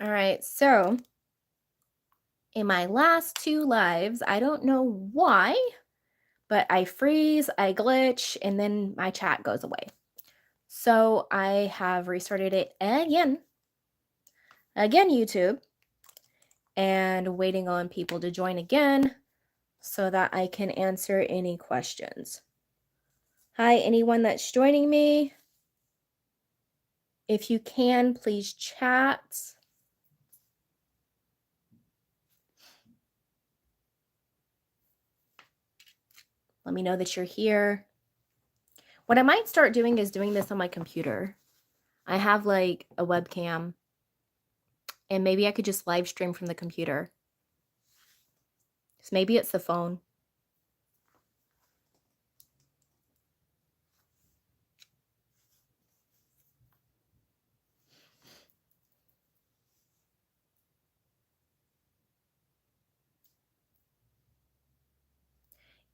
All right, so in my last 2 lives, I don't know why, but I freeze, I glitch, and then my chat goes away. So I have restarted it again YouTube, and waiting on people to join again so that I can answer any questions. Hi, anyone that's joining me. If you can, please chat. Let me know that you're here. What I might start doing is doing this on my computer. I have like a webcam, and maybe I could just live stream from the computer. So maybe it's the phone.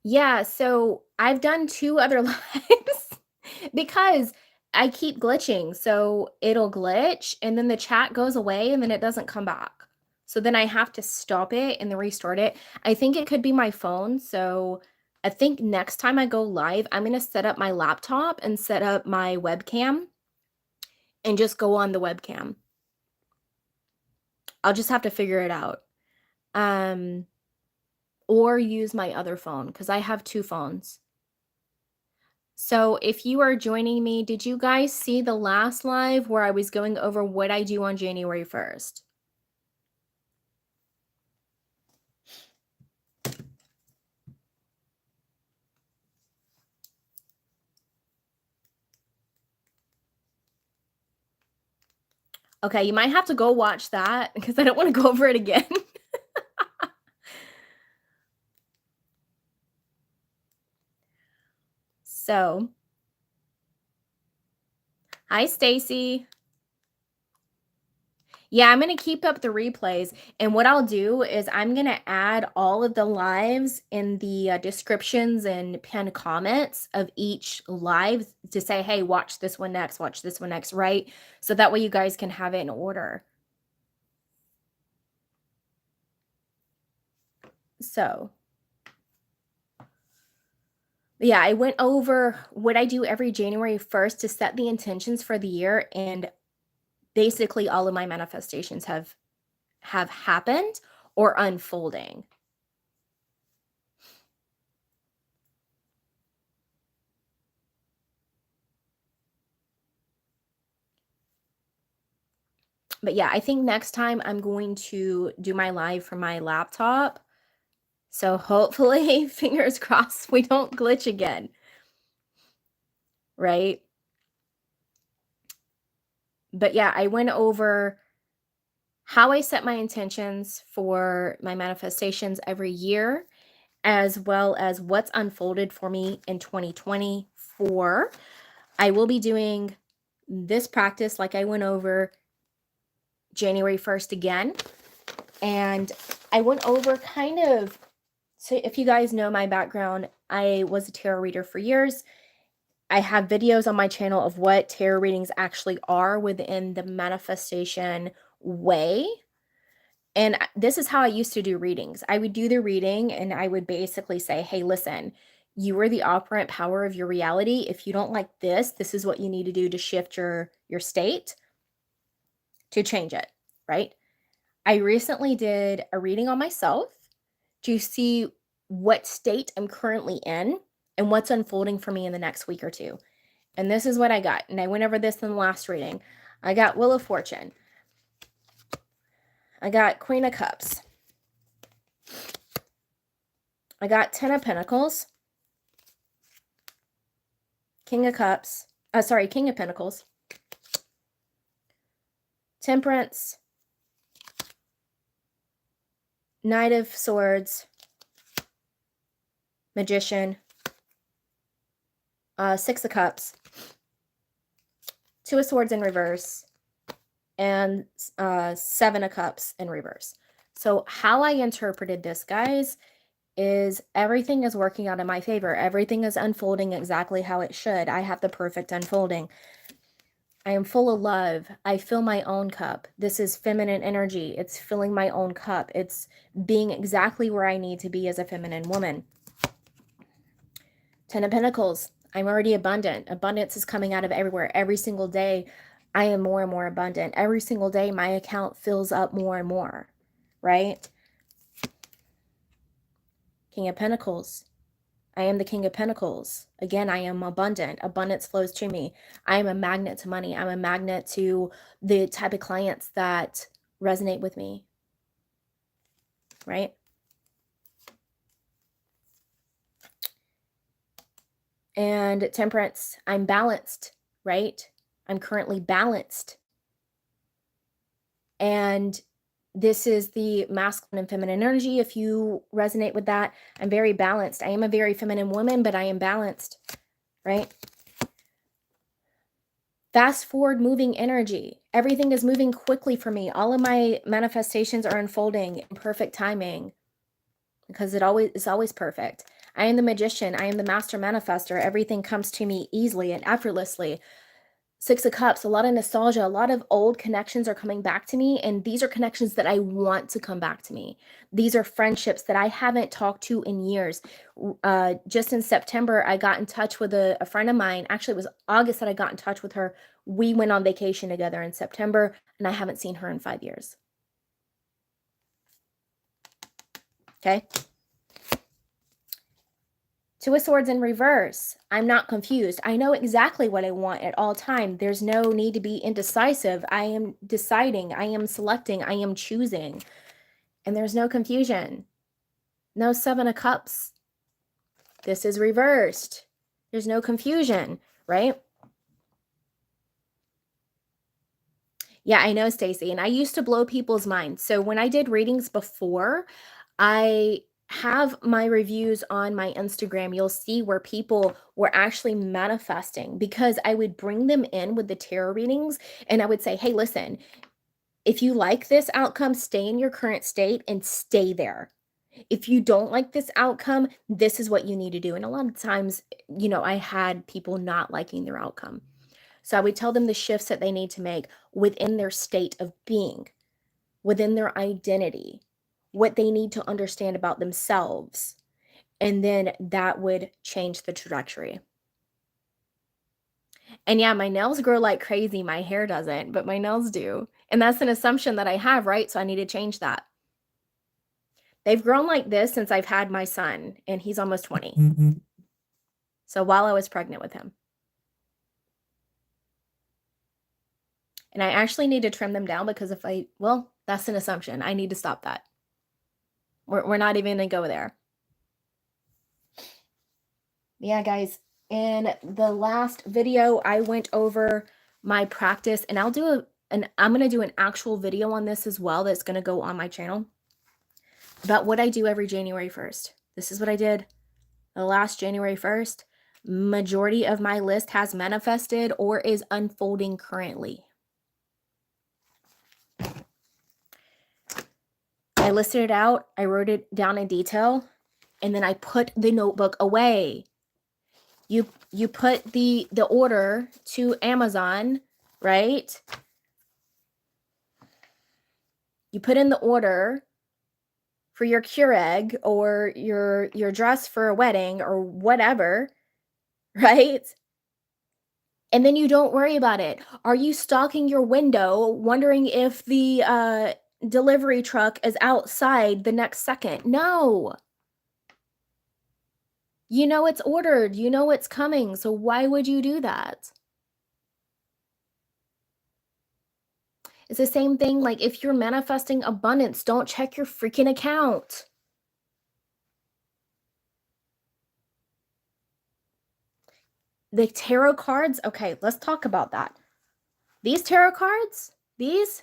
Yeah, so I've done 2 other lives because I keep glitching. So it'll glitch and then the chat goes away and then it doesn't come back. So then I have to stop it and then restart it. I think it could be my phone. So I think next time I go live, I'm going to set up my laptop and set up my webcam and just go on the webcam. I'll just have to figure it out. Or use my other phone because I have 2 phones. So if you are joining me, did you guys see the last live where I was going over what I do on January 1st? Okay, you might have to go watch that because I don't want to go over it again. So, hi Stacy. Yeah, I'm going to keep up the replays. And what I'll do is I'm going to add all of the lives in the descriptions and pinned comments of each live to say, hey, watch this one next, right? So that way you guys can have it in order. So, yeah, I went over what I do every January 1st to set the intentions for the year, and basically all of my manifestations have happened or unfolding. But yeah, I think next time I'm going to do my live from my laptop. So hopefully, fingers crossed, we don't glitch again. Right? But yeah, I went over how I set my intentions for my manifestations every year, as well as what's unfolded for me in 2024. I will be doing this practice like I went over January 1st again. And I went over kind of, so if you guys know my background, I was a tarot reader for years. I have videos on my channel of what tarot readings actually are within the manifestation way. And this is how I used to do readings. I would do the reading and I would basically say, hey, listen, you are the operant power of your reality. If you don't like this, this is what you need to do to shift your state to change it, right? I recently did a reading on myself to see what state I'm currently in and what's unfolding for me in the next week or two. And this is what I got. And I went over this in the last reading. I got Wheel of Fortune. I got Queen of Cups. I got Ten of Pentacles. King of Pentacles. Temperance. Knight of Swords. Magician. Six of Cups. Two of Swords in reverse. And Seven of Cups in reverse. So how I interpreted this, guys, is everything is working out in my favor. Everything is unfolding exactly how it should. I have the perfect unfolding. I am full of love. I fill my own cup. This is feminine energy. It's filling my own cup. It's being exactly where I need to be as a feminine woman. Ten of Pentacles. I'm already abundant. Abundance is coming out of everywhere. Every single day, I am more and more abundant. Every single day, my account fills up more and more, right? King of Pentacles. I am the King of Pentacles. Again, I am abundant. Abundance flows to me. I am a magnet to money. I'm a magnet to the type of clients that resonate with me, right? And Temperance, I'm balanced, right? I'm currently balanced. And this is the masculine and feminine energy. If you resonate with that, I'm very balanced. I am a very feminine woman, but I am balanced, right? Fast forward moving energy. Everything is moving quickly for me. All of my manifestations are unfolding in perfect timing because it's always perfect. I am the magician. I am the master manifester. Everything comes to me easily and effortlessly. Six of Cups, a lot of nostalgia, a lot of old connections are coming back to me. And these are connections that I want to come back to me. These are friendships that I haven't talked to in years. Just in September, I got in touch with a friend of mine. Actually, it was August that I got in touch with her. We went on vacation together in September, and I haven't seen her in 5 years. Okay. Two of Swords in reverse. I'm not confused. I know exactly what I want at all time. There's no need to be indecisive. I am deciding. I am selecting. I am choosing. And there's no confusion. No Seven of Cups. This is reversed. There's no confusion, right? Yeah, I know, Stacey. And I used to blow people's minds. So when I did readings before, I have my reviews on my Instagram. You'll see where people were actually manifesting because I would bring them in with the tarot readings and I would say, hey, listen, if you like this outcome, stay in your current state and stay there. If you don't like this outcome, this is what you need to do. And a lot of times, I had people not liking their outcome. So I would tell them the shifts that they need to make within their state of being, within their identity, what they need to understand about themselves. And then that would change the trajectory. And yeah, my nails grow like crazy. My hair doesn't, but my nails do. And that's an assumption that I have, right? So I need to change that. They've grown like this since I've had my son, and he's almost 20. Mm-hmm. So while I was pregnant with him. And I actually need to trim them down because that's an assumption. I need to stop that. We're not even going to go there. Yeah, guys, in the last video, I went over my practice, and I'm going to do an actual video on this as well that's going to go on my channel about what I do every January 1st. This is what I did the last January 1st. Majority of my list has manifested or is unfolding currently. I listed it out. I wrote it down in detail, and then I put the notebook away. You put the order to Amazon, right? You put in the order for your Keurig or your dress for a wedding or whatever, right? And then you don't worry about it. Are you stalking your window wondering if the delivery truck is outside the next second? No. You know it's ordered. You know it's coming. So why would you do that? It's the same thing like if you're manifesting abundance, don't check your freaking account. The tarot cards, okay, let's talk about that. These tarot cards, it's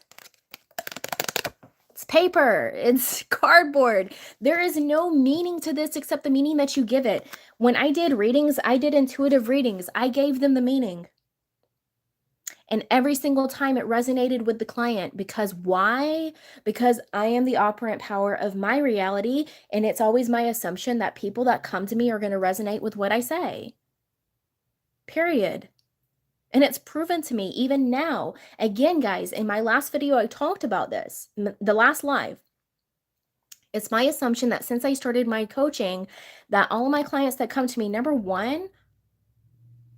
paper, it's cardboard. There is no meaning to this except the meaning that you give it. When I did readings, I did intuitive readings. I gave them the meaning. And every single time it resonated with the client. Because why? Because I am the operant power of my reality. And it's always my assumption that people that come to me are going to resonate with what I say. Period. And it's proven to me even now. Again, guys, in my last video, I talked about this, the last live. It's my assumption that since I started my coaching, that all of my clients that come to me, number one,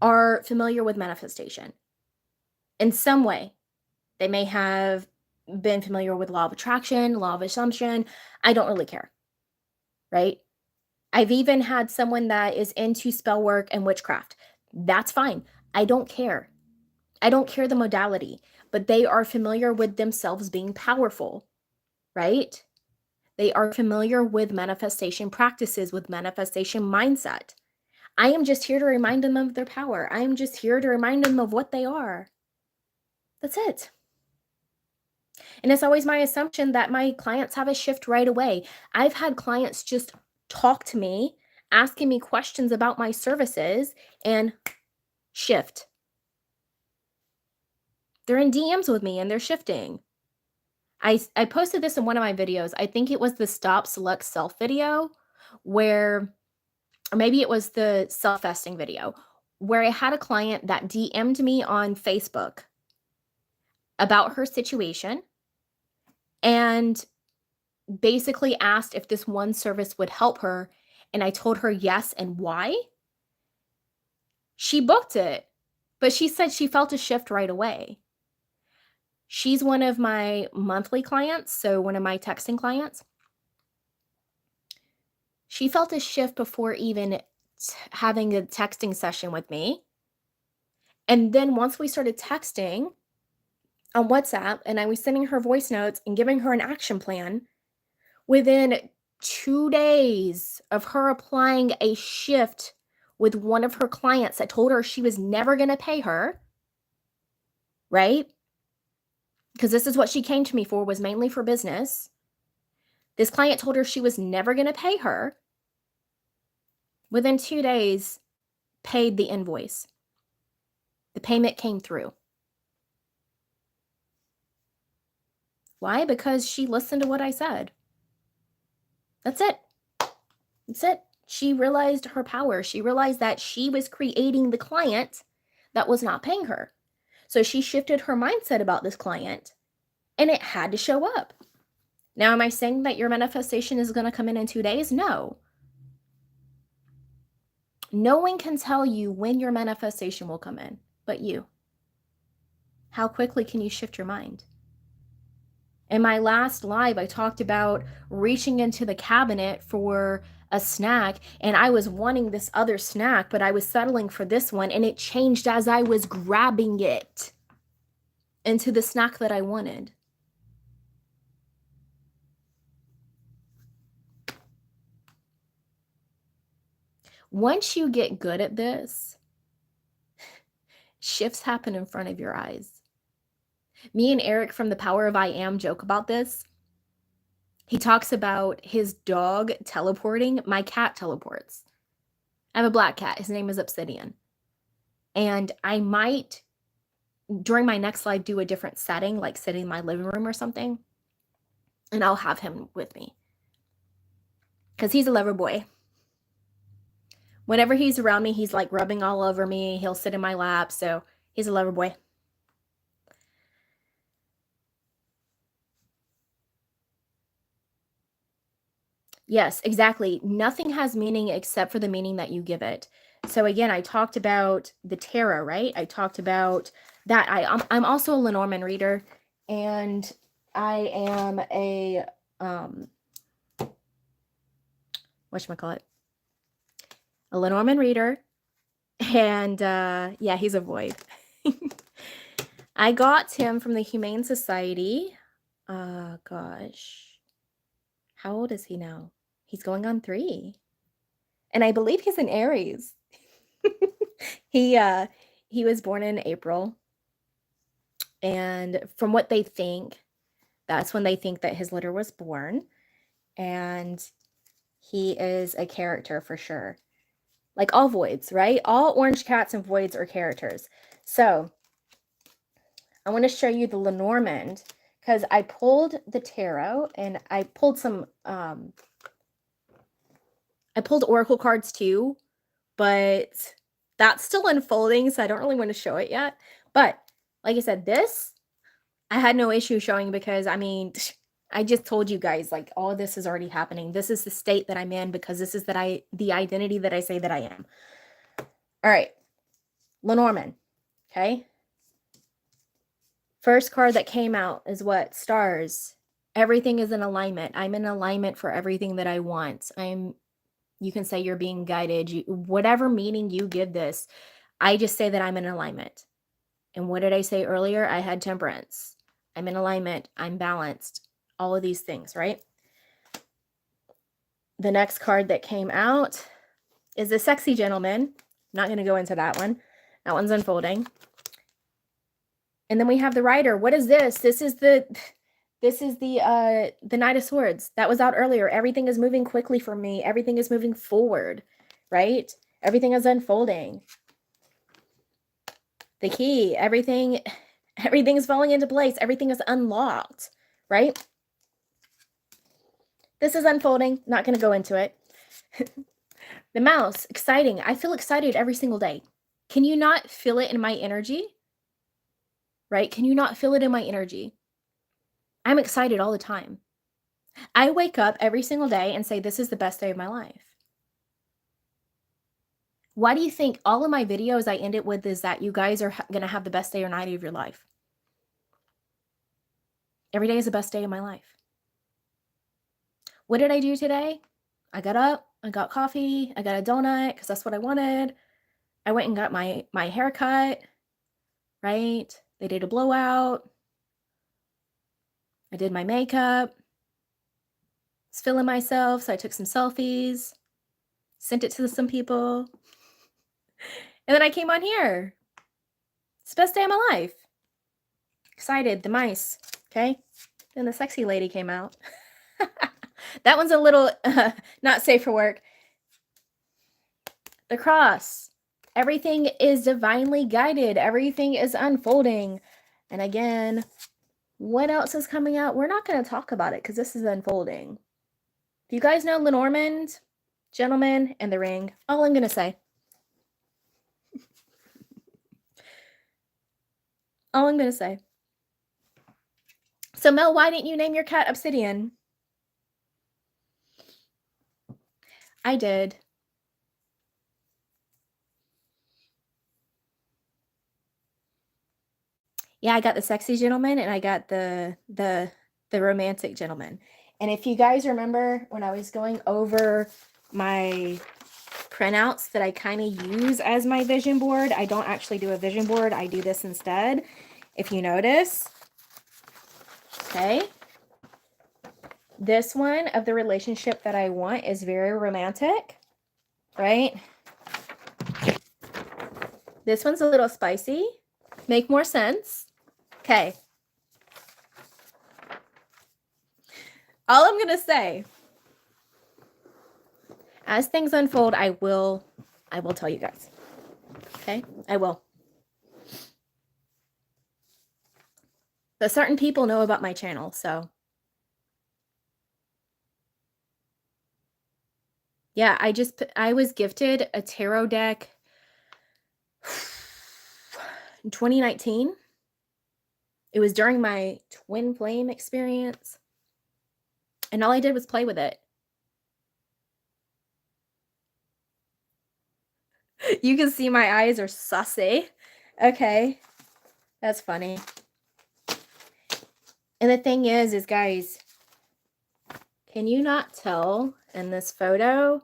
are familiar with manifestation in some way. They may have been familiar with law of attraction, law of assumption. I don't really care, right? I've even had someone that is into spell work and witchcraft. That's fine. I don't care. I don't care the modality, but they are familiar with themselves being powerful, right? They are familiar with manifestation practices, with manifestation mindset. I am just here to remind them of their power. I am just here to remind them of what they are. That's it. And it's always my assumption that my clients have a shift right away. I've had clients just talk to me, asking me questions about my services, and shift. They're in DMs with me and they're shifting. I posted this in one of my videos. I think it was the Stop Select Self video where, or maybe it was the self-vesting video, where I had a client that DM'd me on Facebook about her situation and basically asked if this one service would help her. And I told her yes and why. She booked it, but she said she felt a shift right away. She's one of my monthly clients, so one of my texting clients. She felt a shift before even having a texting session with me. And then once we started texting on WhatsApp and I was sending her voice notes and giving her an action plan, within 2 days of her applying a shift with one of her clients that told her she was never going to pay her, right? Because this is what she came to me for, was mainly for business. This client told her she was never going to pay her. Within 2 days, paid the invoice. The payment came through. Why? Because she listened to what I said. That's it. That's it. She realized her power. She realized that she was creating the client that was not paying her. So she shifted her mindset about this client and it had to show up. Now, am I saying that your manifestation is going to come in 2 days? No. No one can tell you when your manifestation will come in, but you. How quickly can you shift your mind? In my last live, I talked about reaching into the cabinet for a snack, and I was wanting this other snack, but I was settling for this one, and it changed as I was grabbing it into the snack that I wanted. Once you get good at this, shifts happen in front of your eyes. Me and Eric from The Power of I Am joke about this. He talks about his dog teleporting. My cat teleports. I have a black cat. His name is Obsidian. And I might, during my next live, do a different setting, like sitting in my living room or something. And I'll have him with me. Because he's a lover boy. Whenever he's around me, he's like rubbing all over me. He'll sit in my lap. So he's a lover boy. Yes, exactly. Nothing has meaning except for the meaning that you give it. So again, I talked about the tarot, right? I talked about that. I'm also a Lenormand reader, and I am a whatchamacallit? A Lenormand reader, and yeah, he's a void. I got him from the Humane Society. Gosh, how old is he now? He's going on 3. And I believe he's an Aries. He was born in April. And from what they think, that's when they think that his litter was born. And he is a character for sure. Like all voids, right? All orange cats and voids are characters. So I want to show you the Lenormand because I pulled the tarot and I pulled some I pulled oracle cards too, but That's still unfolding, so I don't really want to show it yet. But like I said, this I had no issue showing because I mean, I just told you guys like all of this is already happening. This is the state that I'm in because this is the identity that I say that I am. All right. Lenormand. Okay. First card that came out is what? Stars. Everything is in alignment. I'm in alignment for everything that I want. You can say you're being guided. Whatever meaning you give this, I just say that I'm in alignment. And what did I say earlier? I had temperance. I'm in alignment. I'm balanced. All of these things, right? The next card that came out is the sexy gentleman. I'm not going to go into that one. That one's unfolding. And then we have the rider. What is this? This is the Knight of Swords. That was out earlier. Everything is moving quickly for me. Everything is moving forward, right? Everything is unfolding. The key, everything's falling into place. Everything is unlocked, right? This is unfolding. Not going to go into it. The mouse, exciting. I feel excited every single day. Can you not feel it in my energy? Right? Can you not feel it in my energy? I'm excited all the time. I wake up every single day and say, this is the best day of my life. Why do you think all of my videos I end it with is that you guys are going to have the best day or night of your life? Every day is the best day of my life. What did I do today? I got up, I got coffee, I got a donut because that's what I wanted. I went and got my hair cut, right? They did a blowout. I did my makeup. I was feeling myself, so I took some selfies, sent it to some people. And then I came on here. It's the best day of my life. Excited, the mice, okay? Then the sexy lady came out. That one's a little not safe for work. The cross. Everything is divinely guided. Everything is unfolding. And again, what else is coming out? We're not going to talk about it because this is unfolding. If you guys know Lenormand, Gentleman, and the Ring, all I'm going to say. All I'm going to say. So, Mel, why didn't you name your cat Obsidian? I did. Yeah, I got the sexy gentleman and I got the romantic gentleman. And if you guys remember when I was going over my printouts that I kind of use as my vision board, I don't actually do a vision board. I do this instead. If you notice, okay, this one of the relationship that I want is very romantic, right? This one's a little spicy. Make more sense. Okay. All I'm going to say, as things unfold, I will tell you guys. Okay? I will. But certain people know about my channel, so. Yeah, I was gifted a tarot deck in 2019. It was during my twin flame experience. And all I did was play with it. You can see my eyes are sussy. Okay. That's funny. And the thing is guys, can you not tell in this photo,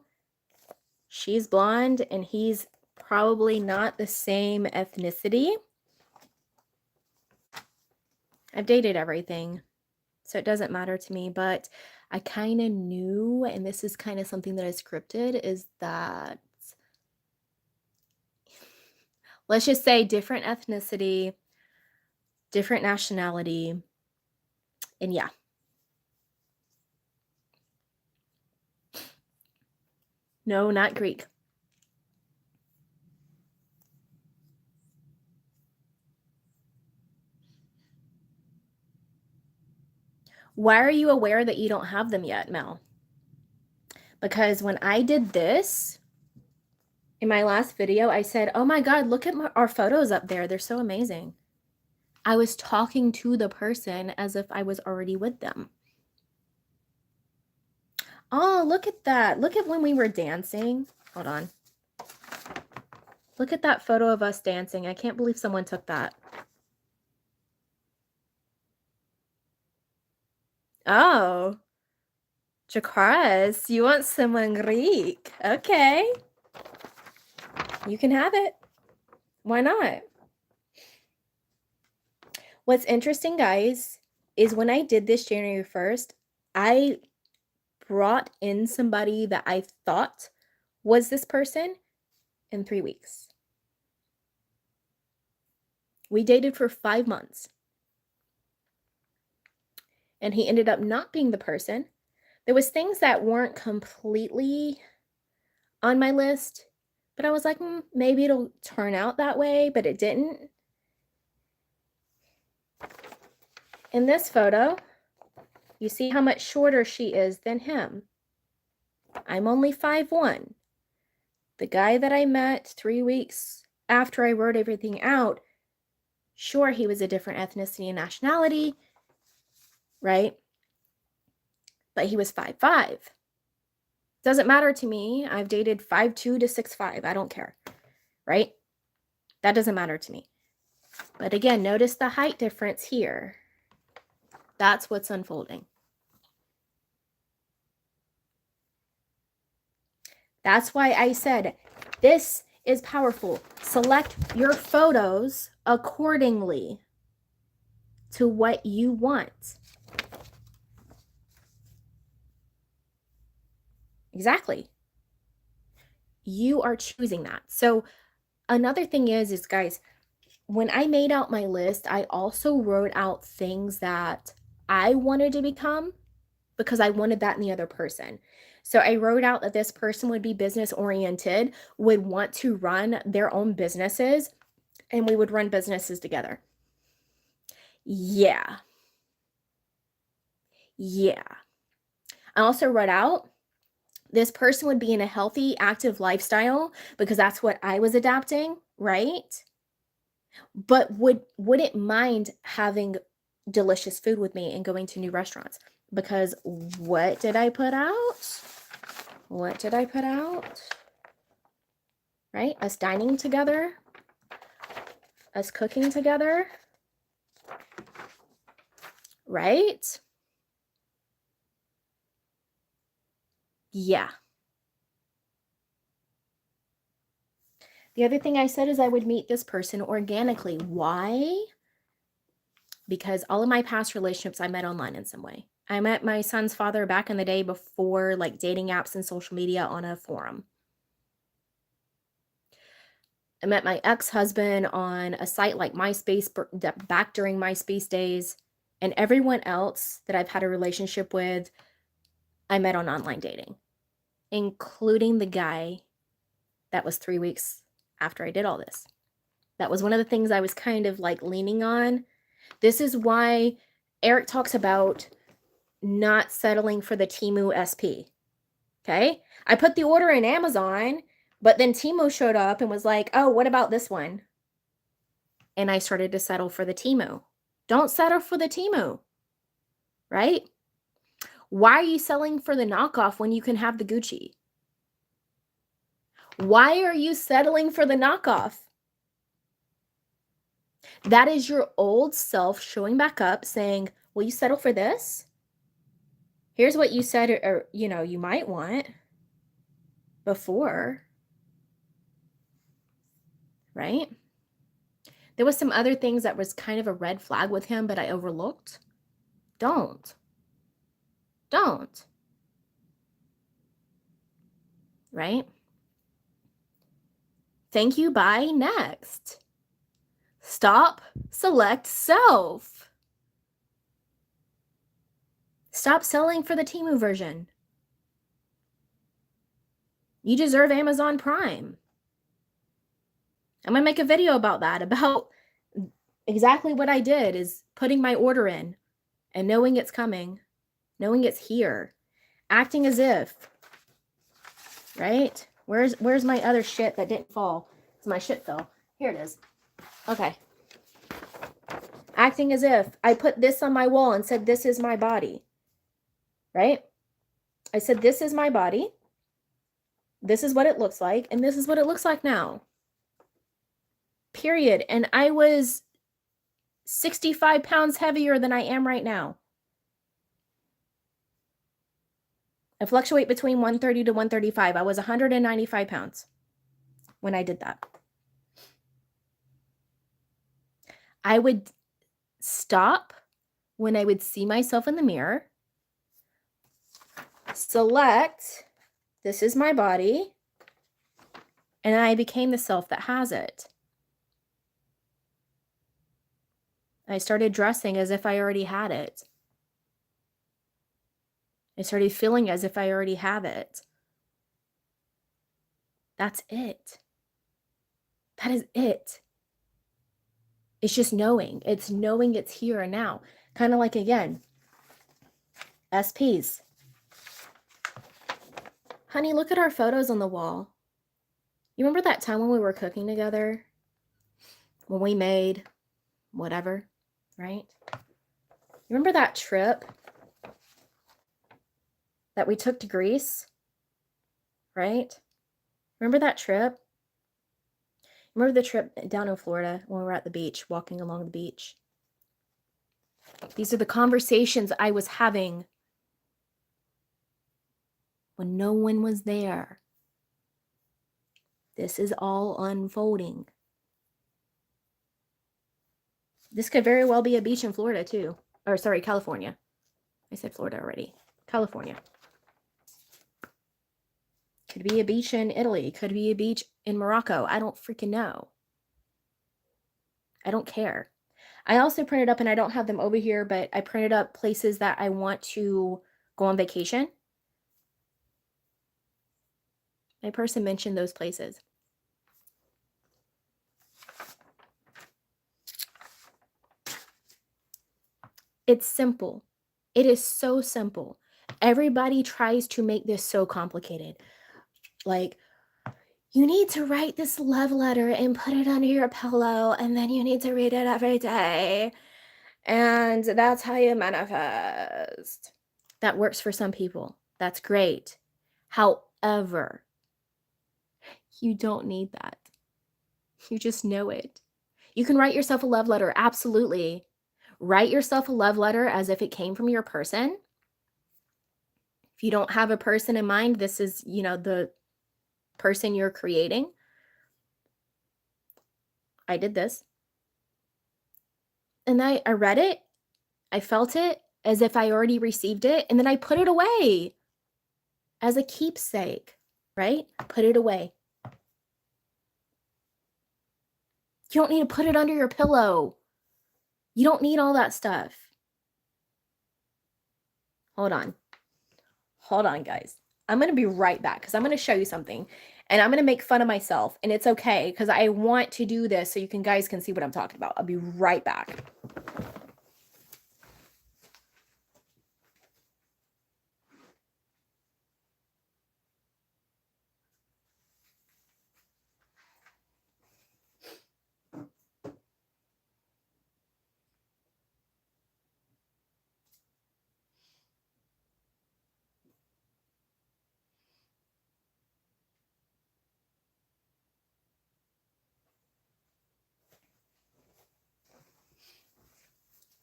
she's blonde and he's probably not the same ethnicity? I've dated everything, so it doesn't matter to me, but I kind of knew, and this is kind of something that I scripted, is that, let's just say different ethnicity, different nationality, and yeah. No, not Greek. Why are you aware that you don't have them yet, Mel? Because when I did this, In my last video, I said, oh my God, look at our photos up there. They're so amazing. I was talking to the person as if I was already with them. Oh, look at that. Look at when we were dancing. Hold on. Look at that photo of us dancing. I can't believe someone took that. Oh. Chakras, you want someone Greek. Okay. You can have it. Why not? What's interesting, guys, is when I did this January 1st, I brought in somebody that I thought was this person in 3 weeks. We dated for 5 months. And he ended up not being the person. There was things that weren't completely on my list, but I was like, maybe it'll turn out that way, but it didn't. In this photo, you see how much shorter she is than him. I'm only 5'1". The guy that I met 3 weeks after I wrote everything out, sure, he was a different ethnicity and nationality, right? But he was 5'5". Doesn't matter to me. I've dated 5'2" to 6'5". I don't care, right? That doesn't matter to me. But again, notice the height difference here. That's what's unfolding. That's why I said this is powerful. Select your photos accordingly to what you want. Exactly. You are choosing that. So another thing is guys, when I made out my list, I also wrote out things that I wanted to become because I wanted that in the other person. So I wrote out that this person would be business oriented, would want to run their own businesses, and we would run businesses together. Yeah. Yeah. I also wrote out this person would be in a healthy, active lifestyle because that's what I was adapting, right? But wouldn't mind having delicious food with me and going to new restaurants. Because what did I put out? What did I put out? Right? Us dining together. Us cooking together. Right? Yeah. The other thing I said is I would meet this person organically. Why? Because all of my past relationships I met online in some way. I met my son's father back in the day before like dating apps and social media on a forum. I met my ex-husband on a site like MySpace back during MySpace days. And everyone else that I've had a relationship with, I met on online dating, including the guy that was 3 weeks after I did all this. That was one of the things I was kind of like leaning on. This is why Eric talks about not settling for the Temu SP. Okay? I put the order in Amazon, but then Temu showed up and was like, oh, what about this one? And I started to settle for the Temu. Don't settle for the Temu, right? Why are you selling for the knockoff when you can have the Gucci? Why are you settling for the knockoff? That is your old self showing back up saying, will you settle for this? Here's what you said, or you might want before, right? There was some other things that was kind of a red flag with him, but I overlooked. Don't. Right? Thank you, bye, next. Stop, select self. Stop selling for the Temu version. You deserve Amazon Prime. I'm gonna make a video about that, about exactly what I did, is putting my order in and knowing it's coming, knowing it's here, acting as if, right? Where's my other shit that didn't fall? Because my shit fell. Here it is. Okay. Acting as if I put this on my wall and said, this is my body. Right? I said, this is my body. This is what it looks like. And this is what it looks like now. Period. And I was 65 pounds heavier than I am right now. I fluctuate between 130 to 135. I was 195 pounds when I did that. I would stop when I would see myself in the mirror, select, this is my body, and I became the self that has it. I started dressing as if I already had it. I started feeling as if I already have it. That's it. That is it. It's just knowing. It's knowing it's here and now. Kind of like, again, SPs. Honey, look at our photos on the wall. You remember that time when we were cooking together? When we made whatever, right? You remember that trip that we took to Greece? Right? Remember that trip? Remember the trip down in Florida when we were at the beach, walking along the beach? These are the conversations I was having when no one was there. This is all unfolding. This could very well be a beach in Florida too. Or sorry, California. I said Florida already. California. Could be a beach in Italy. Could be a beach in Morocco. I don't freaking know. I don't care. I also printed up, and I don't have them over here, but I printed up places that I want to go on vacation. My person mentioned those places. It's simple. It is so simple. Everybody tries to make this so complicated. Like, you need to write this love letter and put it under your pillow, and then you need to read it every day. And that's how you manifest. That works for some people. That's great. However, you don't need that. You just know it. You can write yourself a love letter. Absolutely. Write yourself a love letter as if it came from your person. If you don't have a person in mind, this is, the person you're creating. I did this. And I read it. I felt it as if I already received it. And then I put it away as a keepsake, right? Put it away. You don't need to put it under your pillow. You don't need all that stuff. Hold on, guys. I'm going to be right back because I'm going to show you something. And I'm going to make fun of myself. And it's okay because I want to do this so you guys can see what I'm talking about. I'll be right back.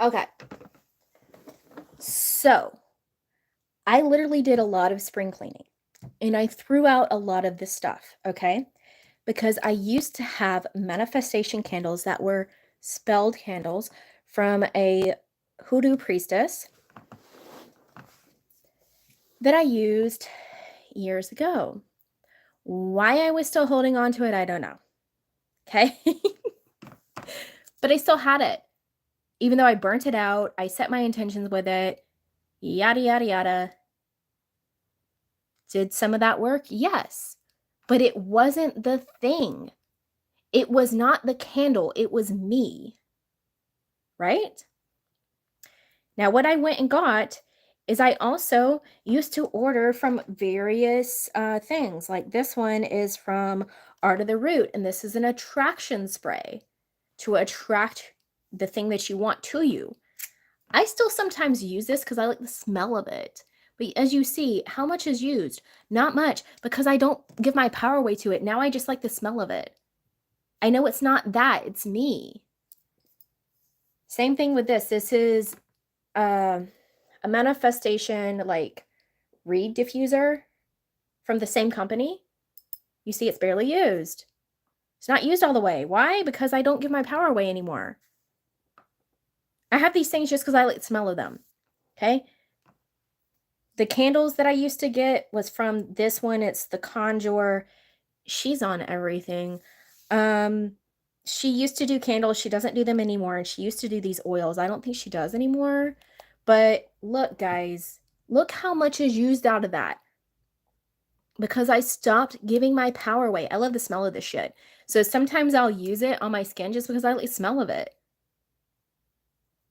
Okay. So I literally did a lot of spring cleaning and I threw out a lot of this stuff, okay? Because I used to have manifestation candles that were spelled candles from a hoodoo priestess that I used years ago. Why I was still holding on to it, I don't know. Okay? But I still had it. Even though I burnt it out, I set my intentions with it, yada, yada, yada. Did some of that work? Yes. But it wasn't the thing. It was not the candle. It was me. Right? Now, what I went and got is I also used to order from various things. Like this one is from Art of the Root, and this is an attraction spray to attract the thing that you want to you. I still sometimes use this because I like the smell of it. But as you see, how much is used? Not much, because I don't give my power away to it. Now I just like the smell of it. I know it's not that, it's me. Same thing with this. This is a manifestation like reed diffuser from the same company. You see, it's barely used. It's not used all the way. Why? Because I don't give my power away anymore. I have these things just because I like the smell of them. Okay. The candles that I used to get was from this one. It's the Conjure. She's on everything. She used to do candles. She doesn't do them anymore. And she used to do these oils. I don't think she does anymore. But look, guys, look how much is used out of that. Because I stopped giving my power away. I love the smell of this shit. So sometimes I'll use it on my skin just because I like the smell of it.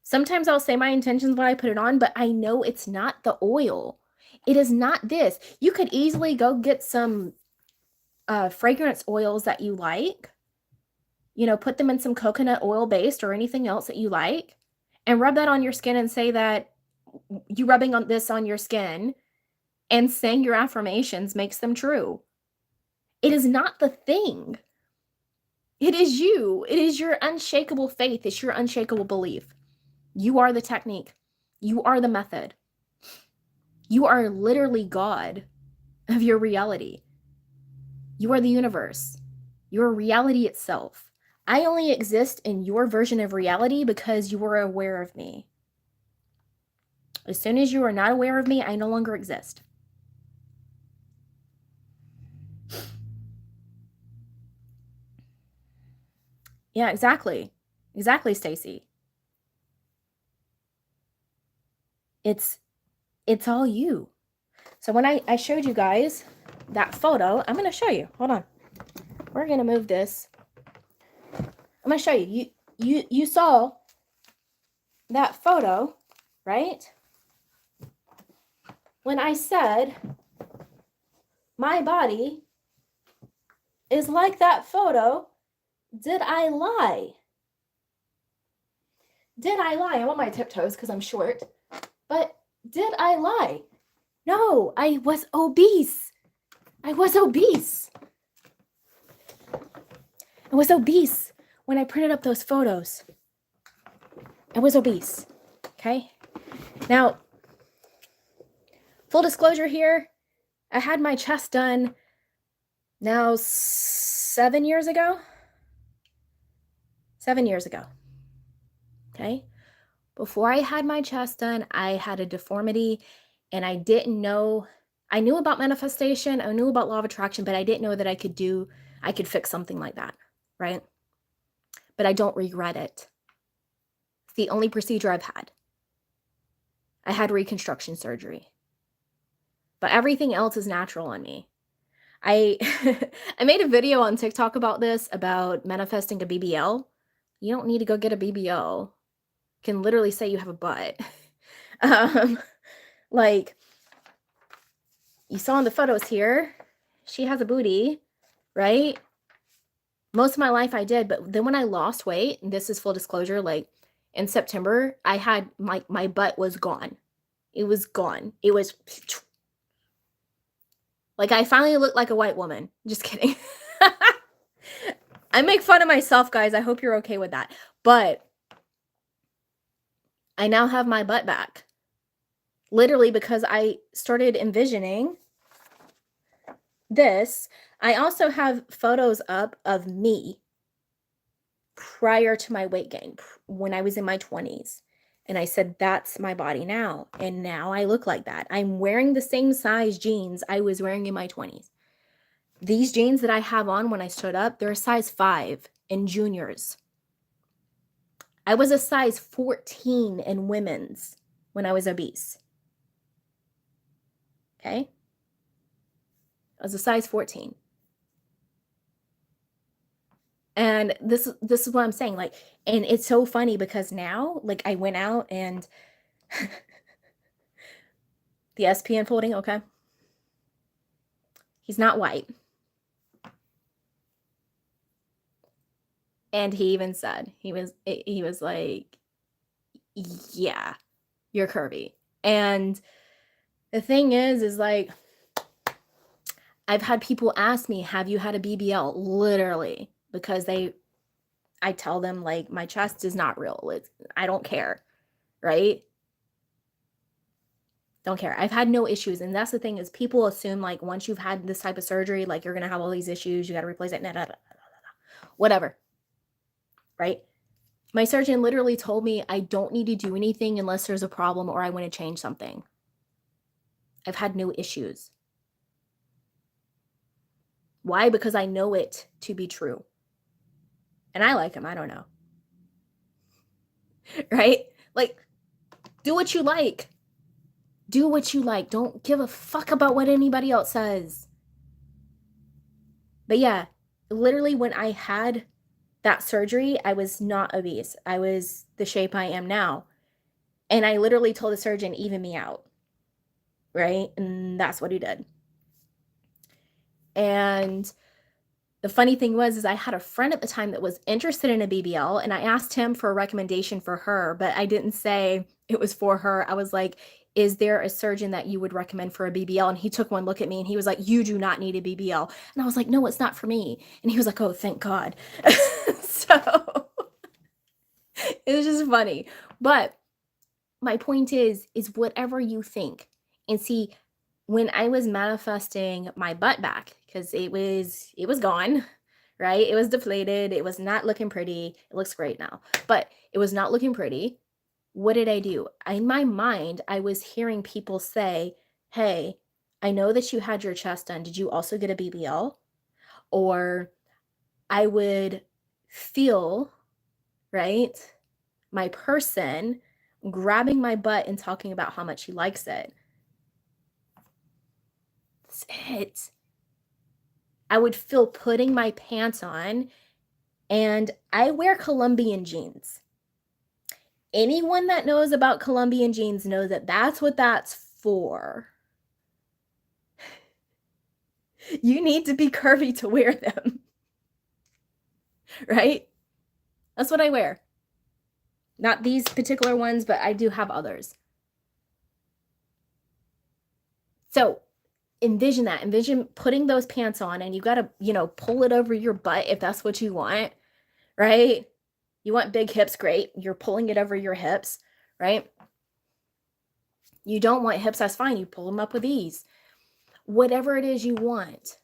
Sometimes I'll say my intentions when I put it on, but I know it's not the oil. It is not this. You could easily go get some fragrance oils that you like. You know, put them in some coconut oil based or anything else that you like and rub that on your skin and say that you rubbing on this on your skin and saying your affirmations makes them true. It is not the thing. It is you. It is your unshakable faith. It's your unshakable belief. You are the technique. You are the method. You are literally God of your reality. You are the universe. Your reality itself. I only exist in your version of reality because you are aware of me. As soon as you are not aware of me, I no longer exist. Yeah, exactly. Exactly, Stacy. It's all you. So when I showed you guys that photo, I'm going to show you. Hold on. We're going to move this. I'm going to show you. You saw that photo, right? When I said my body is like that photo, did I lie? Did I lie? I'm on my tiptoes because I'm short. But did I lie? No, I was obese. I was obese. I was obese when I printed up those photos. I was obese. Okay? Now, full disclosure here, I had my chest done now 7 years ago. 7 years ago. Okay? Before I had my chest done, I had a deformity and I didn't know. I knew about manifestation, I knew about law of attraction, but I didn't know that I could fix something like that, right? But I don't regret it. It's the only procedure I've had. I had reconstruction surgery. But everything else is natural on me. I I made a video on TikTok about this, about manifesting a BBL. You don't need to go get a BBL. You can literally say you have a butt. Like you saw in the photos here, she has a booty, right? Most of my life I did, but then when I lost weight, and this is full disclosure, like in September, I had my butt was gone. It was gone. It was like I finally looked like a white woman. Just kidding. I make fun of myself, guys. I hope you're okay with that. But I now have my butt back. Literally because I started envisioning this. I also have photos up of me prior to my weight gain when I was in my 20s. And I said, that's my body now. And now I look like that. I'm wearing the same size jeans I was wearing in my 20s. These jeans that I have on when I stood up, they're a size 5 in juniors. I was a size 14 in women's when I was obese. Okay? I was a size 14. And this is what I'm saying. Like, and it's so funny because now, like, I went out and The SP unfolding, okay. He's not white. And he even said, he was like, yeah, you're curvy. And the thing is like, I've had people ask me, have you had a BBL? Literally, because I tell them like, my chest is not real. I don't care, right? Don't care. I've had no issues. And that's the thing is people assume like once you've had this type of surgery, like you're going to have all these issues. You got to replace it. Whatever. Right? My surgeon literally told me I don't need to do anything unless there's a problem or I want to change something. I've had no issues. Why? Because I know it to be true. And I like him. I don't know. Right? Like, do what you like. Do what you like. Don't give a fuck about what anybody else says. But yeah, literally when I had that surgery, I was not obese. I was the shape I am now. And I literally told the surgeon, even me out. Right? And that's what he did. And the funny thing was I had a friend at the time that was interested in a BBL, and I asked him for a recommendation for her, but I didn't say it was for her. I was like, is there a surgeon that you would recommend for a BBL? And he took one look at me and he was like, you do not need a BBL. And I was like, no, it's not for me. And he was like, oh, thank God. So it was just funny. But my point is whatever you think. And see, when I was manifesting my butt back, because it was gone, right? It was deflated. It was not looking pretty. It looks great now, but it was not looking pretty. What did I do? In my mind, I was hearing people say, hey, I know that you had your chest done. Did you also get a BBL? Or I would feel, right, my person grabbing my butt and talking about how much he likes it. That's it. I would feel putting my pants on, and I wear Colombian jeans. Anyone that knows about Colombian jeans knows that that's what that's for. You need to be curvy to wear them. Right? That's what I wear. Not these particular ones, but I do have others. So envision that. Envision putting those pants on, and you got to, pull it over your butt if that's what you want, right? You want big hips, great. You're pulling it over your hips, right? You don't want hips, that's fine. You pull them up with ease. Whatever it is you want.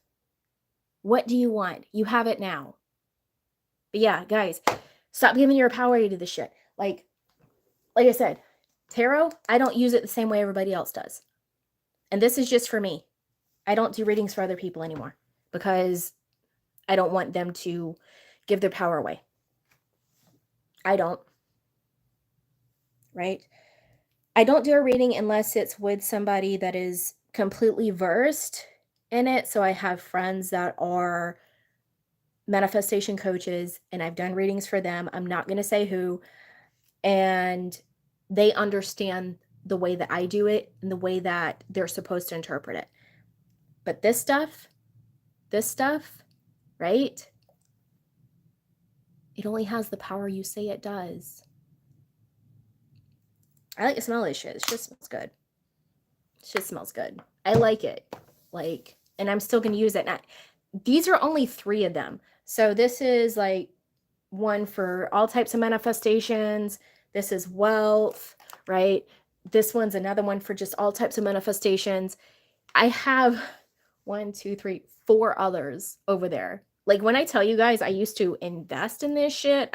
What do you want? You have it now. But yeah, guys, stop giving your power to this shit. Like I said, tarot, I don't use it the same way everybody else does. And this is just for me. I don't do readings for other people anymore because I don't want them to give their power away. I don't. Right? I don't do a reading unless it's with somebody that is completely versed in it. So I have friends that are manifestation coaches and I've done readings for them. I'm not going to say who. And they understand the way that I do it and the way that they're supposed to interpret it. But this stuff, right? It only has the power you say it does. I like the smell of this shit. It just smells good. It just smells good. I like it. And I'm still going to use it. Now, these are only 3 of them. So this is like one for all types of manifestations. This is wealth, right? This one's another one for just all types of manifestations. I have 1, 2, 3, 4 others over there. Like when I tell you guys, I used to invest in this shit.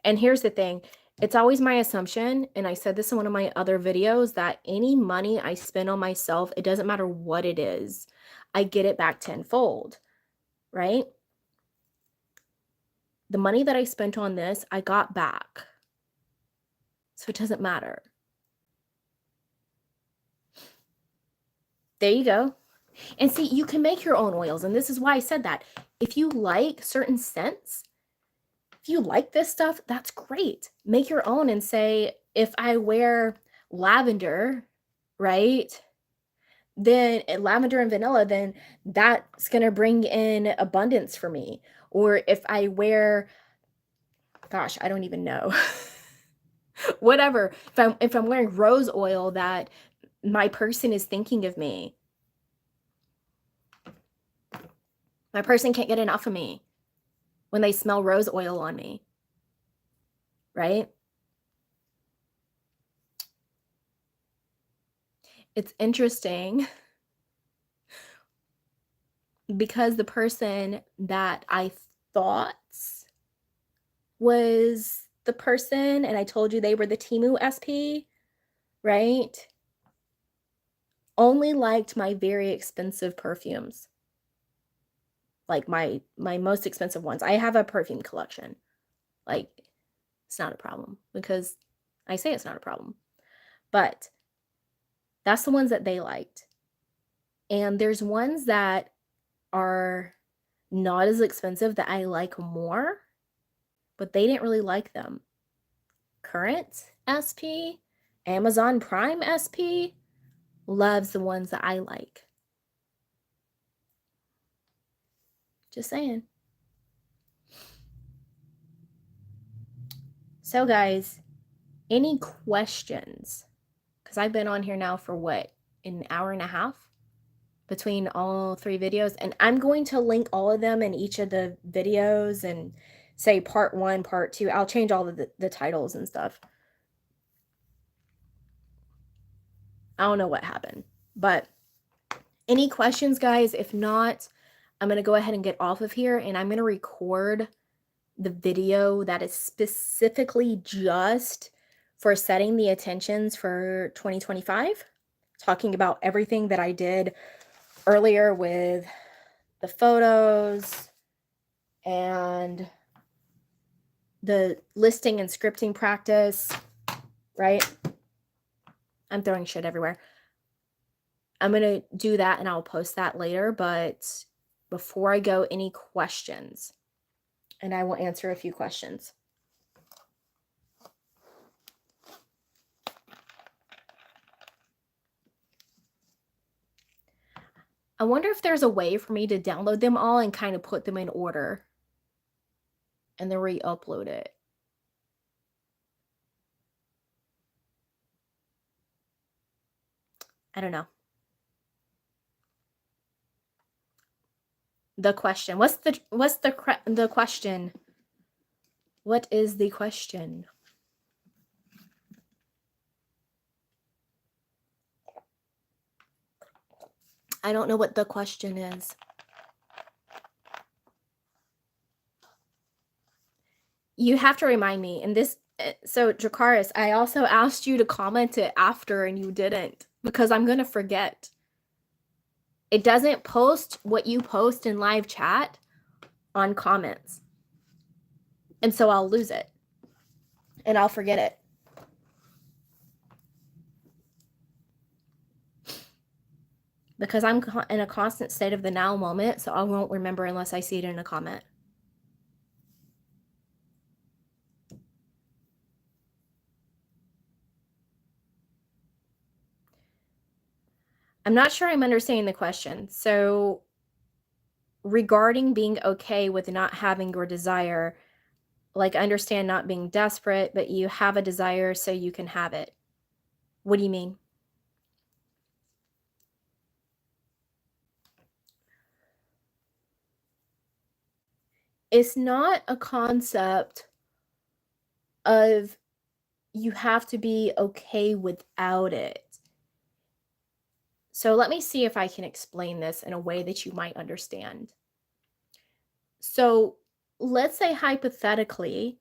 And here's the thing. It's always my assumption, and I said this in one of my other videos, that any money I spend on myself, it doesn't matter what it is, I get it back tenfold, right? The money that I spent on this, I got back. So it doesn't matter. There you go. And see, you can make your own oils, and this is why I said that. If you like certain scents, if you like this stuff, that's great. Make your own and say, if I wear lavender, right? Then lavender and vanilla, then that's going to bring in abundance for me. Or if I wear, gosh, I don't even know. Whatever. If I'm wearing rose oil, that my person is thinking of me. My person can't get enough of me when they smell rose oil on me. Right? It's interesting because the person that I thought was the person, and I told you they were the Timu SP, right? Only liked my very expensive perfumes. Like my most expensive ones. I have a perfume collection. Like, it's not a problem because I say it's not a problem. But that's the ones that they liked. And there's ones that are not as expensive that I like more, but they didn't really like them. Current SP, Amazon Prime SP loves the ones that I like. Just saying. So guys, any questions? Because I've been on here now for what, an hour and a half between all 3 videos, and I'm going to link all of them in each of the videos and say part 1, part 2. I'll change all of the titles and stuff. I don't know what happened, but any questions, guys? If not, I'm going to go ahead and get off of here, and I'm going to record the video that is specifically just for setting the intentions for 2025, talking about everything that I did earlier with the photos and the listing and scripting practice, right? I'm throwing shit everywhere. I'm going to do that and I'll post that later, but before I go, any questions? And I will answer a few questions. I wonder if there's a way for me to download them all and kind of put them in order and then re-upload it. I don't know. The question. What's the question? What is the question? I don't know what the question is. You have to remind me. And this, so Dracaris, I also asked you to comment it after and you didn't because I'm going to forget. It doesn't post what you post in live chat on comments. And so I'll lose it and I'll forget it. Because I'm in a constant state of the now moment, so I won't remember unless I see it in a comment. I'm not sure I'm understanding the question. So regarding being okay with not having your desire, like understand not being desperate, but you have a desire so you can have it. What do you mean? It's not a concept of you have to be okay without it. So let me see if I can explain this in a way that you might understand. So let's say hypothetically,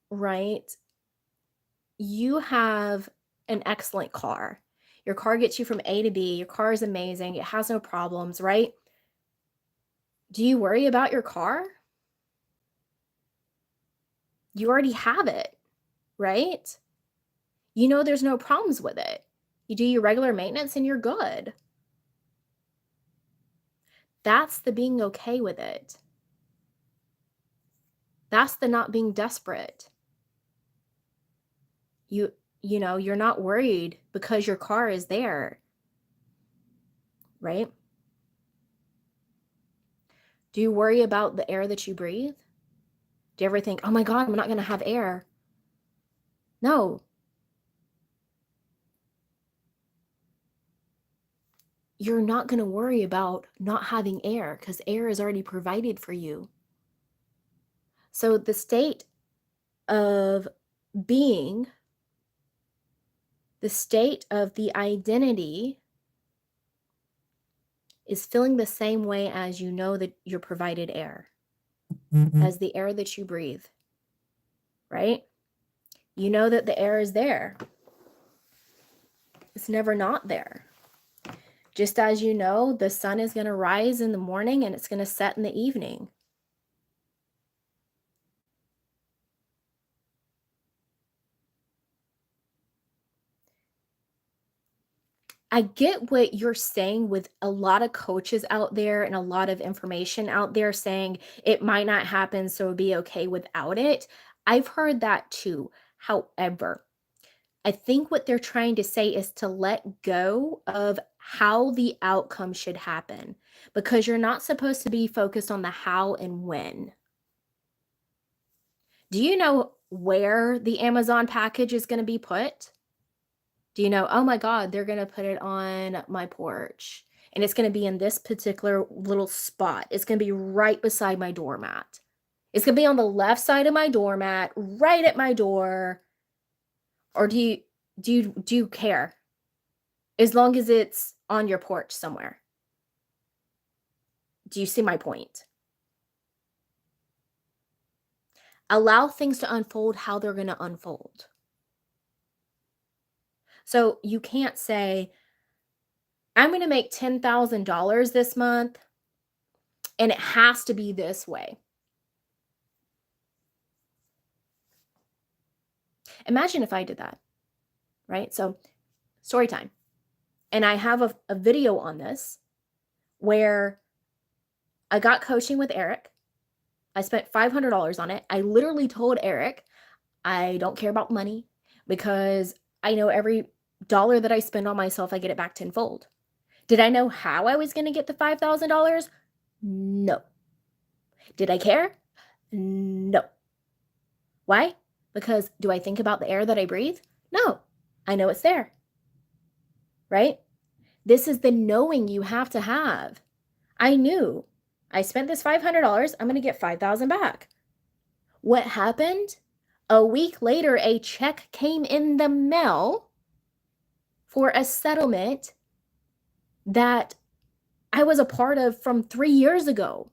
right, you have an excellent car. Your car gets you from A to B. Your car is amazing. It has no problems, right? Do you worry about your car? You already have it, right? You know there's no problems with it. You do your regular maintenance and you're good. That's the being okay with it. That's the not being desperate. you're not worried because your car is there, right? Do you worry about the air that you breathe? Do you ever think, oh my God, I'm not going to have air? No, you're not going to worry about not having air because air is already provided for you. So the state of being, the state of the identity is feeling the same way as you know that you're provided air, as the air that you breathe, right? You know that the air is there. It's never not there. Just as you know, the sun is going to rise in the morning and it's going to set in the evening. I get what you're saying with a lot of coaches out there and a lot of information out there saying it might not happen, so be okay without it. I've heard that too. However, I think what they're trying to say is to let go of how the outcome should happen because you're not supposed to be focused on the how and when. Do you know where the Amazon package is going to be put? Do you know, oh my God, they're going to put it on my porch and it's going to be in this particular little spot. It's going to be right beside my doormat. It's going to be on the left side of my doormat, right at my door. Or do you care? As long as it's on your porch somewhere. Do you see my point? Allow things to unfold how they're going to unfold. So you can't say, I'm going to make $10,000 this month and it has to be this way. Imagine if I did that, right? So, story time. And I have a video on this where I got coaching with Eric. I spent $500 on it. I literally told Eric, I don't care about money because I know every dollar that I spend on myself, I get it back tenfold. Did I know how I was going to get the $5,000? No. Did I care? No. Why? Because do I think about the air that I breathe? No. I know it's there. Right? This is the knowing you have to have. I knew I spent this $500. I'm going to get $5,000 back. What happened? A week later, a check came in the mail for a settlement that I was a part of from 3 years ago.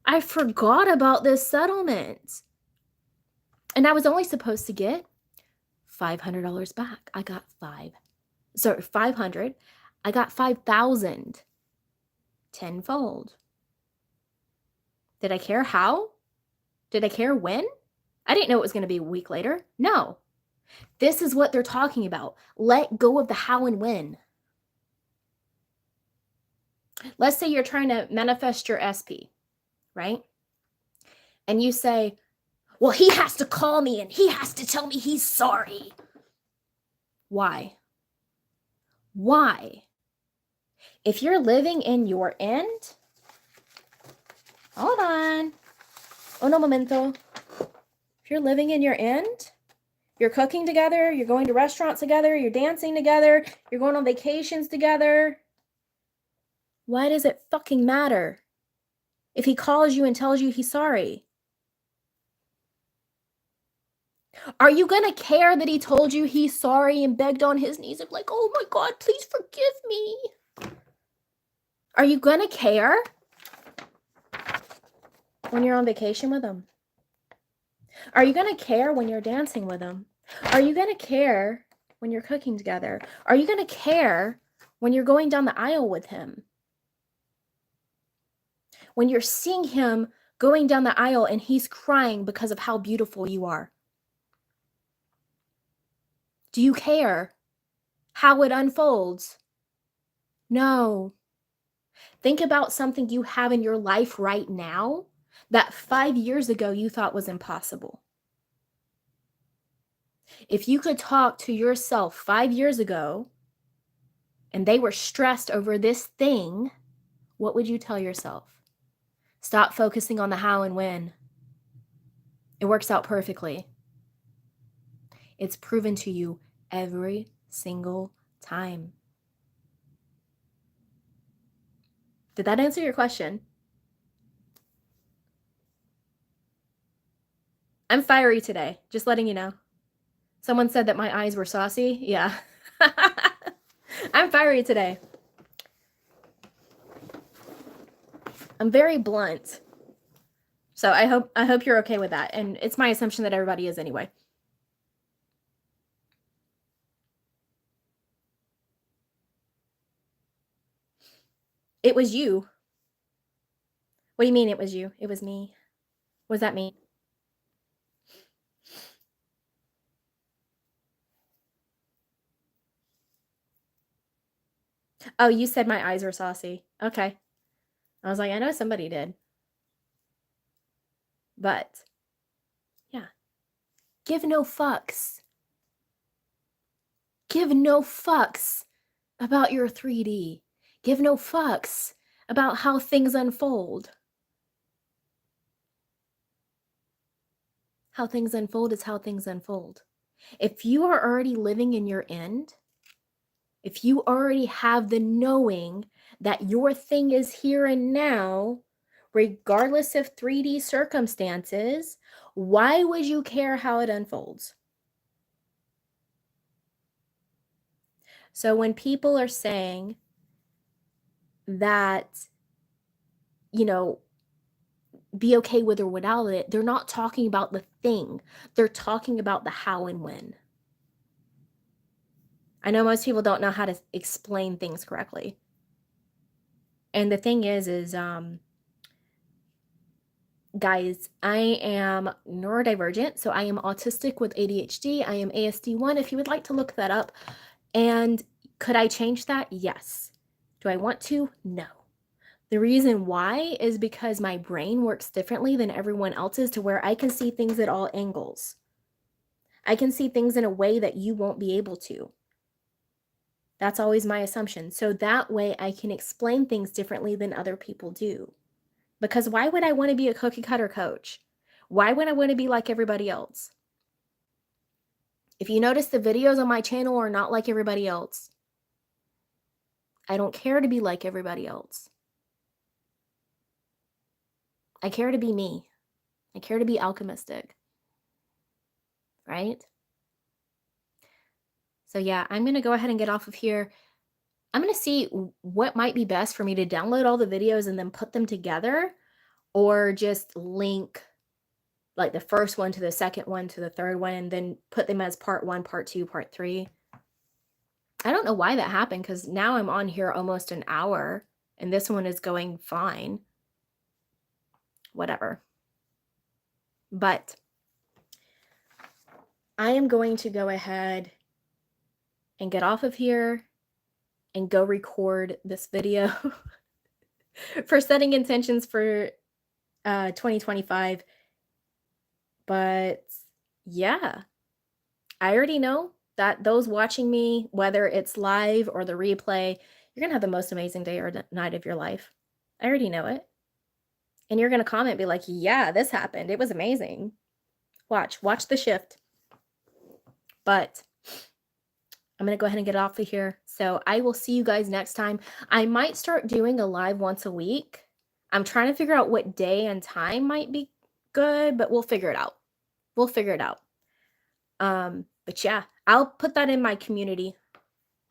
I forgot about this settlement. And I was only supposed to get $500 back. I got 500. I got 5,000 tenfold. Did I care how? Did I care when? I didn't know it was going to be a week later. No. This is what they're talking about. Let go of the how and when. Let's say you're trying to manifest your SP, right? And you say, well, he has to call me and he has to tell me he's sorry. Why? Why? If you're living in your end, hold on. Uno momento. If you're living in your end, you're cooking together, you're going to restaurants together, you're dancing together, you're going on vacations together. Why does it fucking matter if he calls you and tells you he's sorry? Are you going to care that he told you he's sorry and begged on his knees and like, oh my God, please forgive me? Are you going to care when you're on vacation with him? Are you going to care when you're dancing with him? Are you going to care when you're cooking together? Are you going to care when you're going down the aisle with him? When you're seeing him going down the aisle and he's crying because of how beautiful you are? Do you care how it unfolds? No. Think about something you have in your life right now that 5 years ago you thought was impossible. If you could talk to yourself 5 years ago and they were stressed over this thing, what would you tell yourself? Stop focusing on the how and when. It works out perfectly. It's proven to you every single time. Did that answer your question? I'm fiery today, just letting you know. Someone said that my eyes were saucy. Yeah. I'm fiery today. I'm very blunt. So I hope you're okay with that. And it's my assumption that everybody is anyway. It was you. What do you mean it was you? It was me. What does that mean? Oh, you said my eyes were saucy. Okay. I was like, I know somebody did. But yeah. Give no fucks. Give no fucks about your 3D. Give no fucks about how things unfold. How things unfold is how things unfold. If you are already living in your end, if you already have the knowing that your thing is here and now, regardless of 3D circumstances, why would you care how it unfolds? So when people are saying that, you know, be okay with or without it, they're not talking about the thing. They're talking about the how and when. I know most people don't know how to explain things correctly. And the thing is guys, I am neurodivergent, so I am autistic with ADHD. I am ASD1 if you would like to look that up. And could I change that? Yes. Do I want to? No. The reason why is because my brain works differently than everyone else's to where I can see things at all angles. I can see things in a way that you won't be able to. That's always my assumption. So that way I can explain things differently than other people do. Because why would I want to be a cookie cutter coach? Why would I want to be like everybody else? If you notice, the videos on my channel are not like everybody else. I don't care to be like everybody else. I care to be me. I care to be alchemistic. Right? So yeah, I'm going to go ahead and get off of here. I'm going to see what might be best for me to download all the videos and then put them together, or just link like the first one to the second one to the third one and then put them as part 1, part 2, part 3. I don't know why that happened, because now I'm on here almost an hour and this one is going fine. Whatever. But I am going to go ahead and get off of here and go record this video for setting intentions for 2025. But yeah, I already know that those watching me, whether it's live or the replay, you're going to have the most amazing day or night of your life. I already know it. And you're going to comment, be like, yeah, this happened. It was amazing. Watch the shift. But I'm going to go ahead and get off of here. So I will see you guys next time. I might start doing a live once a week. I'm trying to figure out what day and time might be good, but we'll figure it out. We'll figure it out. But yeah, I'll put that in my community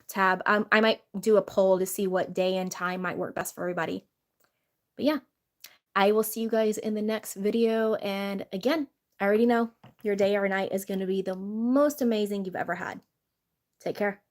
tab. I might do a poll to see what day and time might work best for everybody. But yeah, I will see you guys in the next video. And again, I already know your day or night is going to be the most amazing you've ever had. Take care.